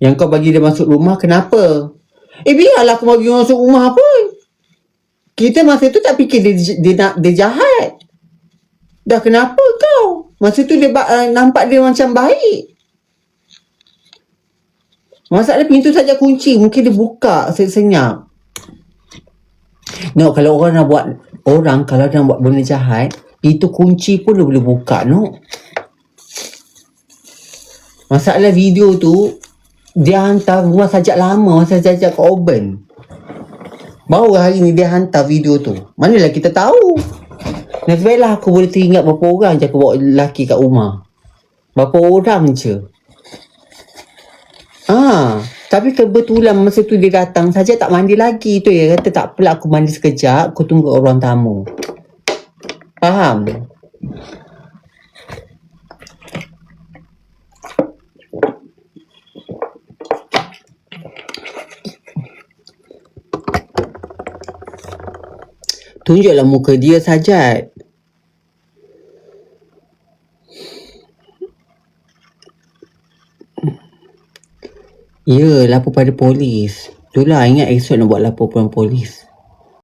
Yang kau bagi dia masuk rumah, kenapa? Biarlah aku bagi masuk rumah pun. Kita masa tu tak fikir dia jahat. Dah kenapa kau? Masa tu dia nampak dia macam baik. Masalah pintu saja kunci, mungkin dia buka senyap. No, kalau orang kalau nak buat benda jahat, itu kunci pun dia boleh buka, no. Masalah video tu, dia hantar rumah sajak lama, masa sajak kat Auburn. Baru hari ni dia hantar video tu. Manalah kita tahu. Nasiblah aku boleh teringat berapa orang je aku bawa lelaki kat rumah. Berapa orang je. Tapi kebetulan masa tu dia datang saja tak mandi lagi. Tu dia kata tak apalah aku mandi sekejap, aku tunggu orang tamu. Faham? Tunjuklah muka dia saja. Ya, lapor pada polis. Itulah ingat esok nak buat laporan polis.